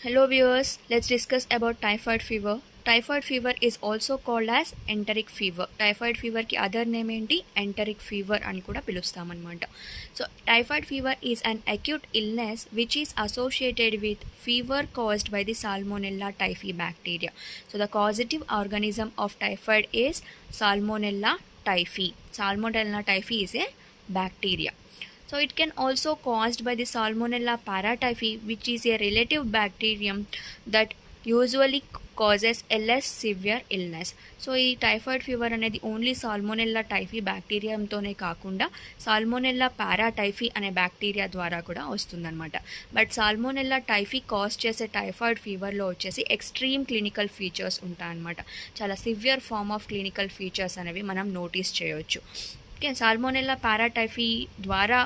Hello viewers, let's discuss about typhoid fever. Typhoid fever is also called as enteric fever. Typhoid fever ki other name enti enteric fever ani kuda pilustam anamata. So typhoid fever is an acute illness which is associated with fever caused by the Salmonella typhi bacteria. So the causative organism of typhoid is Salmonella typhi. Salmonella typhi is a bacteria. So it can also caused by the Salmonella paratyphi, which is a relative bacterium that usually causes a less severe illness. So ఈ typhoid fever అనేది only salmonella typhi బ్యాక్టీరియంతోనే కాకుండా salmonella paratyphi అనే bacteria ద్వారా కూడా వస్తుందన్నమాట. But salmonella typhi cause చేసే typhoid ఫీవర్లో వచ్చేసి ఎక్స్ట్రీమ్ క్లినికల్ ఫీచర్స్ ఉంటాయన్నమాట. చాలా severe form of clinical features అనేవి మనం నోటీస్ చేయవచ్చు. ఓకే, సాల్మోనెల్లా పారాటైఫీ ద్వారా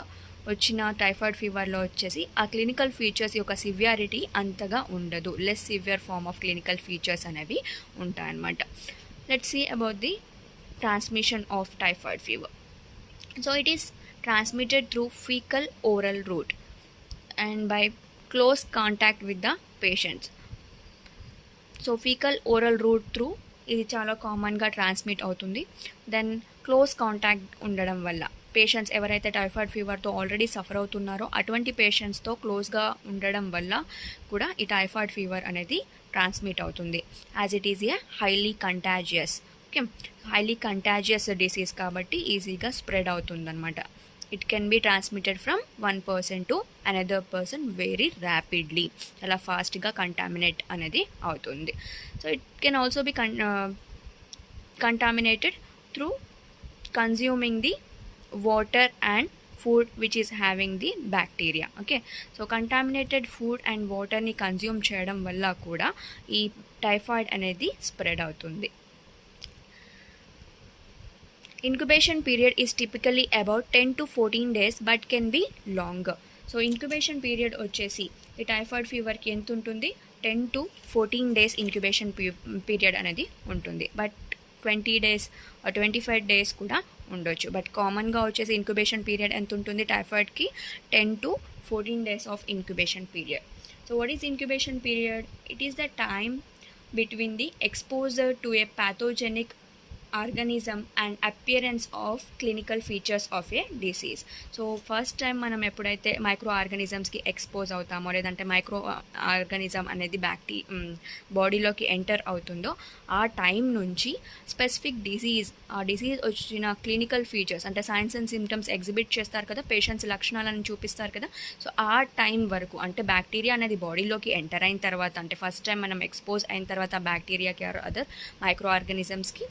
వచ్చిన టైఫాయిడ్ ఫీవర్లో వచ్చేసి ఆ క్లినికల్ ఫీచర్స్ యొక్క సివియారిటీ అంతగా ఉండదు. Less severe form of clinical features అనేవి ఉంటాయన్నమాట. Let's see about the transmission of typhoid fever. So it is transmitted through faecal oral route and by close contact with the patients. So faecal oral route through ఇది చాలా కామన్గా transmit అవుతుంది. Then close contact ఉండడం వల్ల patients ఎవరైతే typhoid ఫీవర్తో already suffer అవుతున్నారో అటువంటి పేషెంట్స్తో క్లోజ్గా ఉండడం వల్ల కూడా ఈ టైఫాయిడ్ ఫీవర్ అనేది ట్రాన్స్మిట్ అవుతుంది. As it is a highly contagious. Okay, highly contagious disease కాబట్టి ఈజీగా స్ప్రెడ్ అవుతుందన్నమాట. It can be transmitted from one person to another person very rapidly. చాలా ఫాస్ట్గా కంటామినేట్ అనేది అవుతుంది. So it can also be contaminated through consuming the water and food which is having the bacteria. Okay, so contaminated food and water ni consume చేయడం వల్ల కూడా ఈ typhoid అనేది spread అవుతుంది. Incubation period is typically about 10 to 14 days but can be longer. So incubation period వచ్చేసి ఈ typhoid ఫీవర్కి ఎంత ఉంటుంది? 10 to 14 days ఇంక్యుబేషన్ పీరియడ్ అనేది ఉంటుంది. బట్ 20 days 25 days కూడా ఉండొచ్చు. బట్ కామన్గా వచ్చేసి ఇంక్యుబేషన్ పీరియడ్ ఎంత ఉంటుంది టైఫాయిడ్కి? 10 to 14 days of incubation period. So what is incubation period? It is the time between the exposure to A pathogenic organism and appearance of clinical features of A disease. So first time మనం ఎప్పుడైతే micro ఆర్గానిజమ్స్కి expose అవుతామో లేదంటే micro organism అనేది బాడీలోకి enter అవుతుందో ఆ time నుంచి specific disease, ఆ డిసీజ్ వచ్చిన క్లినికల్ ఫీచర్స్ అంటే సైన్స్ అండ్ సిమ్టమ్స్ ఎగ్జిబిట్ చేస్తారు కదా, పేషెంట్స్ లక్షణాలను చూపిస్తారు కదా. సో ఆ టైం వరకు అంటే బ్యాక్టీరియా అనేది బాడీలోకి ఎంటర్ అయిన తర్వాత, అంటే ఫస్ట్ టైం మనం ఎక్స్పోజ్ అయిన తర్వాత బ్యాక్టీరియాకి ఆర్ అదర్ మైక్రో ఆర్గానిజమ్స్కి,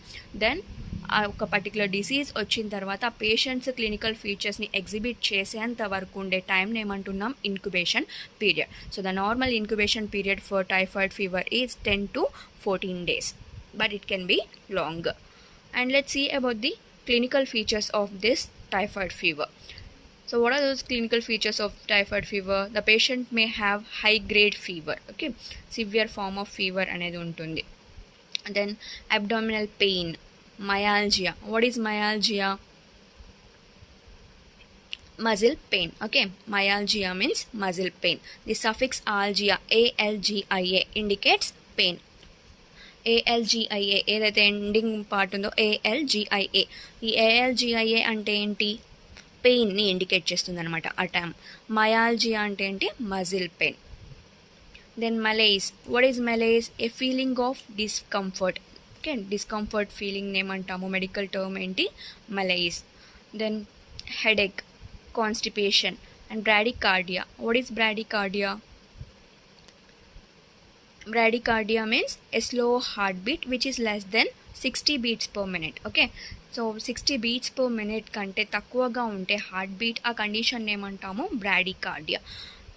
దెన్ ఒక పర్టికులర్ డిసీజ్ వచ్చిన తర్వాత ఆ పేషెంట్స్ క్లినికల్ ఫీచర్స్ని ఎగ్జిబిట్ చేసేంత వరకు ఉండే టైంని ఏమంటున్నాం? Incubation period. So the normal incubation period for typhoid fever is 10 to 14 days, but it can be longer. And let's see about the clinical features of this typhoid fever. So what are those clinical features of typhoid fever? The patient may have high grade fever. Okay, severe form of fever అనేది ఉంటుంది. Then abdominal pain, myalgia. What is myalgia? Muscle pain. Okay, myalgia means muscle pain. The suffix algia, algia, indicates pain. ALGIA ఏదైతే ending part ఉందో ALGIA, ఈ ALGIA అంటే ఏంటి? పెయిన్ని indicate చేస్తుంది అనమాట ఆ టైం. మయాల్జియా అంటే ఏంటి? Muscle pain. Then malaise. What is malaise? A feeling of discomfort. Okay, discomfort feeling ఏమంటాము? మెడికల్ టర్మ్ ఏంటి? Malaise. Then headache, constipation and bradycardia. What is bradycardia? Bradycardia means a slow heartbeat which is less than 60 beats per minute. Okay, so 60 beats per minute కంటే తక్కువగా ఉంటే heart beat, ఆ condition ఏమంటాము? Bradycardia.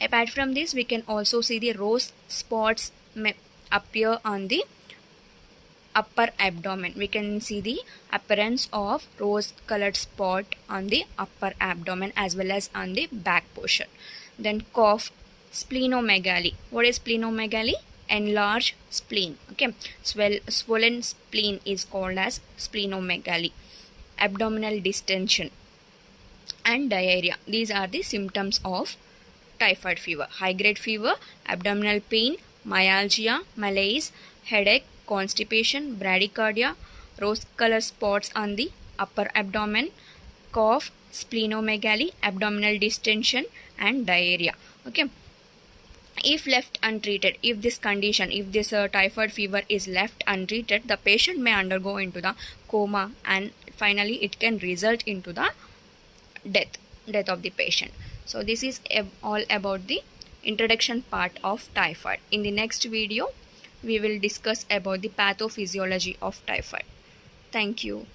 Apart from this we can also see the rose spots appear on the upper abdomen. We can see the appearance of rose colored spot on the upper abdomen as well as on the back portion. Then cough, splenomegaly. What is splenomegaly? Enlarged spleen. Okay, swollen spleen is called as splenomegaly. Abdominal distension and diarrhea. These are the symptoms of typhoid fever. High grade fever, abdominal pain, myalgia, malaise, headache, constipation, bradycardia, rose color spots on the upper abdomen, cough, splenomegaly, abdominal distension, and diarrhea. Okay, if left untreated, if this condition, if this typhoid fever is left untreated, the patient may undergo into the coma, and finally it can result into the death of the patient. So this is all about the introduction part of typhoid. In the next video we will discuss about the pathophysiology of typhoid. Thank you.